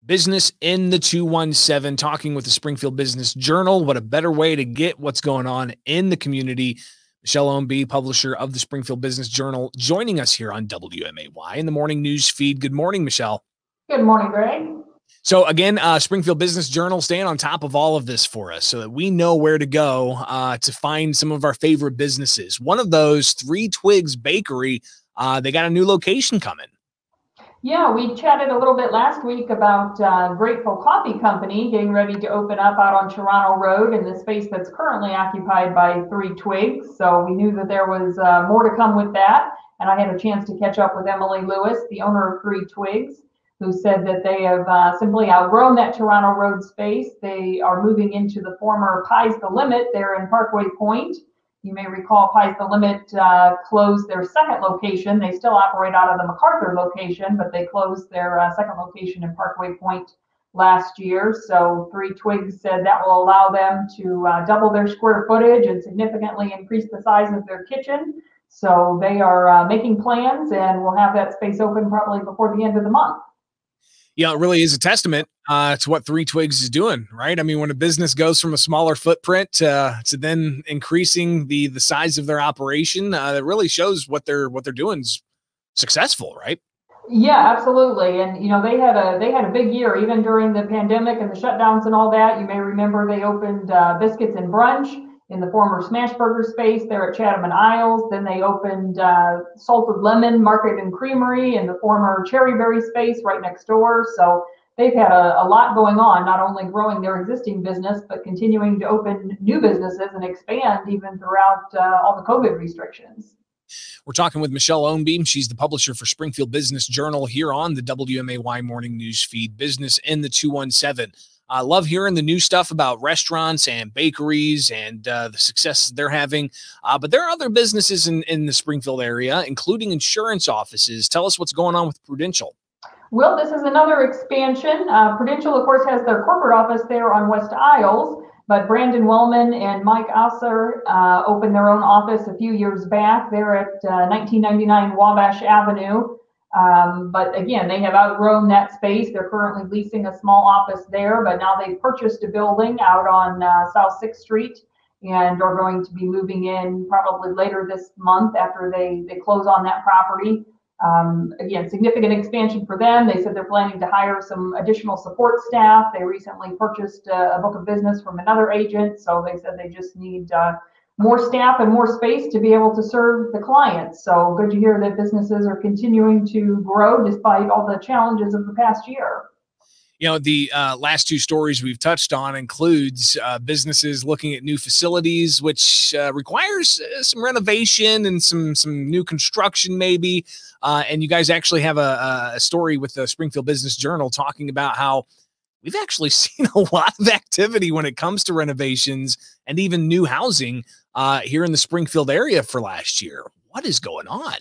Business in the 217, talking with the Springfield Business Journal. What a better way to get what's going on in the community. Michelle Ownbey, publisher of the Springfield Business Journal, joining us here on WMAY in the morning news feed. Good morning, Michelle. Good morning, Greg. So again, Springfield Business Journal staying on top of all of this for us so that we know where to go to find some of our favorite businesses. One of those, Twigs Bakery, they got a new location coming. Yeah, we chatted a little bit last week about Grateful Coffee Company getting ready to open up out on Toronto Road in the space that's currently occupied by Twigs. So we knew that there was more to come with that. And I had a chance to catch up with Emily Lewis, the owner of Twigs, who said that they have simply outgrown that Toronto Road space. They are moving into the former Pies the Limit there in Parkway Point. You may recall Pies the Limit closed their second location. They still operate out of the MacArthur location, but they closed their second location in Parkway Point last year. So Twigs said that will allow them to double their square footage and significantly increase the size of their kitchen. So they are making plans, and we'll have that space open probably before the end of the month. Yeah, it really is a testament to what Twigs is doing, right? I mean, when a business goes from a smaller footprint to then increasing the size of their operation, that really shows what they're doing is successful, right? Yeah, absolutely. And you know, they had a big year even during the pandemic and the shutdowns and all that. You may remember they opened Biscuits and Brunch in the former Smashburger space there at Chatham and Isles. Then they opened Salted Lemon Market and Creamery in the former Cherryberry space right next door. So they've had a lot going on, not only growing their existing business, but continuing to open new businesses and expand even throughout all the COVID restrictions. We're talking with Michelle Ownbey. She's the publisher for Springfield Business Journal here on the WMAY morning news feed, Business in the 217. I love hearing the new stuff about restaurants and bakeries and the success they're having. But there are other businesses in the Springfield area, including insurance offices. Tell us what's going on with Prudential. Well, this is another expansion. Prudential, of course, has their corporate office there on West Isles, but Brandon Wellman and Mike Osser opened their own office a few years back. They're at 1999 Wabash Avenue. But again, they have outgrown that space. They're currently leasing a small office there, but now they've purchased a building out on South 6th Street and are going to be moving in probably later this month after they close on that property. Again, significant expansion for them. They said they're planning to hire some additional support staff. They recently purchased a book of business from another agent, so they said they just need more staff and more space to be able to serve the clients. So good to hear that businesses are continuing to grow despite all the challenges of the past year. You know, the last two stories we've touched on includes businesses looking at new facilities, which requires some renovation and some new construction maybe. And you guys actually have a story with the Springfield Business Journal talking about how we've actually seen a lot of activity when it comes to renovations and even new housing here in the Springfield area for last year. What is going on?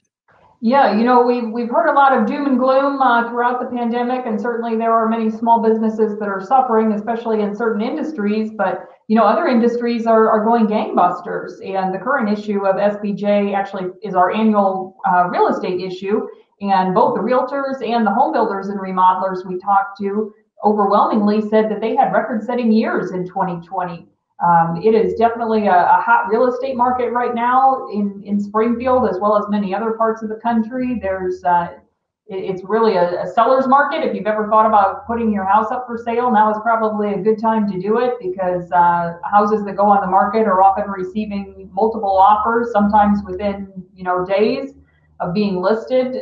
Yeah, you know, we've heard a lot of doom and gloom throughout the pandemic, and certainly there are many small businesses that are suffering, especially in certain industries. But you know, other industries are going gangbusters, and the current issue of SBJ actually is our annual real estate issue. And both the realtors and the home builders and remodelers we talked to overwhelmingly said that they had record-setting years in 2020. It is definitely a hot real estate market right now in Springfield, as well as many other parts of the country. It's really a seller's market. If you've ever thought about putting your house up for sale, now is probably a good time to do it, because houses that go on the market are often receiving multiple offers, sometimes within days of being listed,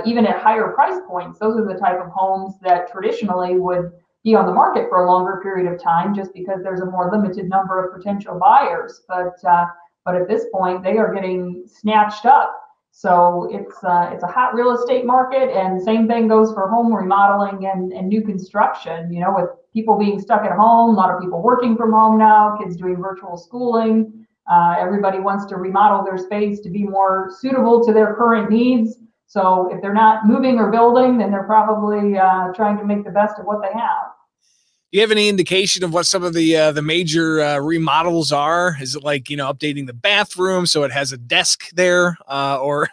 even at higher price points. Those are the type of homes that traditionally would be on the market for a longer period of time, just because there's a more limited number of potential buyers. But at this point, they are getting snatched up. So it's a hot real estate market, and same thing goes for home remodeling and new construction. You know, with people being stuck at home, a lot of people working from home now, kids doing virtual schooling. Everybody wants to remodel their space to be more suitable to their current needs. So if they're not moving or building, then they're probably trying to make the best of what they have. Do you have any indication of what some of the major remodels are? Is it like, updating the bathroom so it has a desk there, or?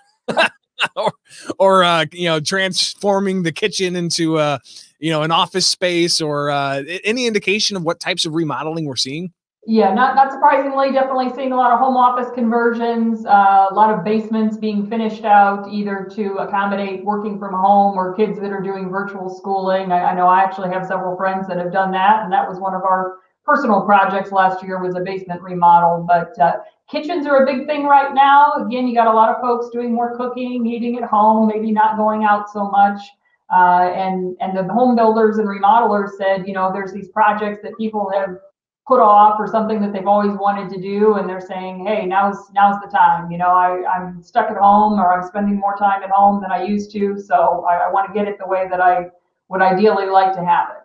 or transforming the kitchen into an office space, or any indication of what types of remodeling we're seeing? Yeah, not surprisingly, definitely seeing a lot of home office conversions, a lot of basements being finished out either to accommodate working from home or kids that are doing virtual schooling. I know I actually have several friends that have done that, and that was one of our personal projects last year, was a basement remodel. But kitchens are a big thing right now. Again, you got a lot of folks doing more cooking, eating at home, maybe not going out so much. And the home builders and remodelers said, there's these projects that people have put off, or something that they've always wanted to do, and they're saying, hey, now's the time. I'm stuck at home, or I'm spending more time at home than I used to, so I want to get it the way that I would ideally like to have it.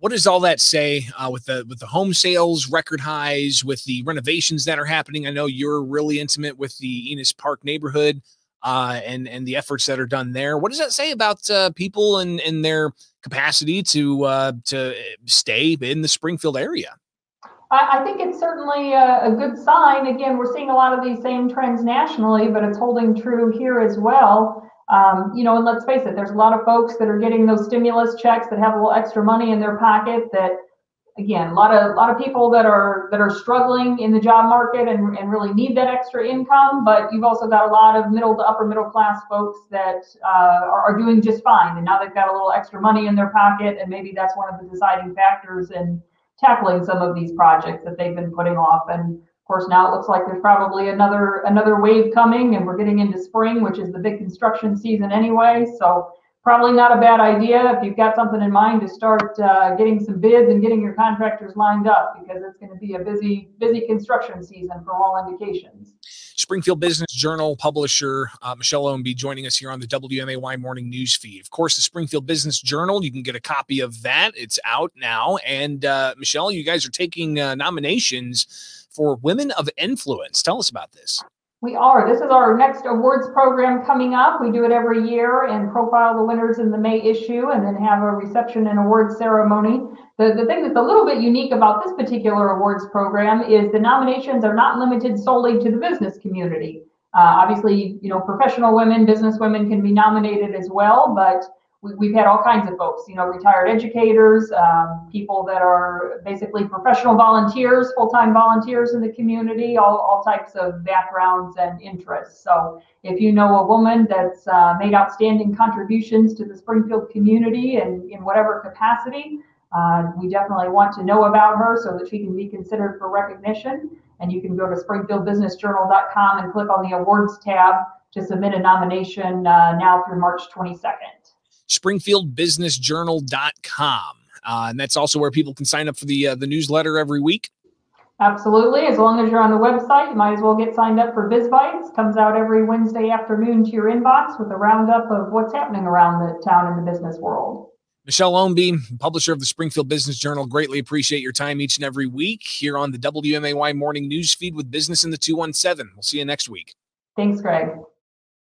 What does all that say with the home sales record highs, with the renovations that are happening? I know you're really intimate with the Enos Park neighborhood and the efforts that are done there. What does that say about people and their capacity to stay in the Springfield area? I think it's certainly a good sign. Again, we're seeing a lot of these same trends nationally, but it's holding true here as well. And let's face it, there's a lot of folks that are getting those stimulus checks that have a little extra money in their pocket. That, again, a lot of people that are struggling in the job market and really need that extra income. But you've also got a lot of middle to upper middle class folks that are doing just fine, and now they've got a little extra money in their pocket, and maybe that's one of the deciding factors in tackling some of these projects that they've been putting off. And of course, now it looks like there's probably another wave coming, and we're getting into spring, which is the big construction season anyway. So probably not a bad idea, if you've got something in mind, to start getting some bids and getting your contractors lined up, because it's going to be a busy construction season for all indications. Springfield Business Journal publisher Michelle Ownbey joining us here on the WMAY morning news feed. Of course, the Springfield Business Journal, you can get a copy of that. It's out now. And Michelle, you guys are taking nominations for Women of Influence. Tell us about this. We are. This is our next awards program coming up. We do it every year and profile the winners in the May issue, and then have a reception and awards ceremony. The thing that's a little bit unique about this particular awards program is the nominations are not limited solely to the business community. Obviously, professional women, business women can be nominated as well, but we've had all kinds of folks, retired educators, people that are basically professional volunteers, full-time volunteers in the community, all types of backgrounds and interests. So if you know a woman that's made outstanding contributions to the Springfield community and in whatever capacity, we definitely want to know about her so that she can be considered for recognition. And you can go to springfieldbusinessjournal.com and click on the awards tab to submit a nomination now through March 22nd. springfieldbusinessjournal.com. And that's also where people can sign up for the newsletter every week. Absolutely. As long as you're on the website, you might as well get signed up for BizBites. Comes out every Wednesday afternoon to your inbox with a roundup of what's happening around the town and the business world. Michelle Ownbey, publisher of the Springfield Business Journal, greatly appreciate your time each and every week here on the WMAY morning news feed with Business in the 217. We'll see you next week. Thanks, Greg.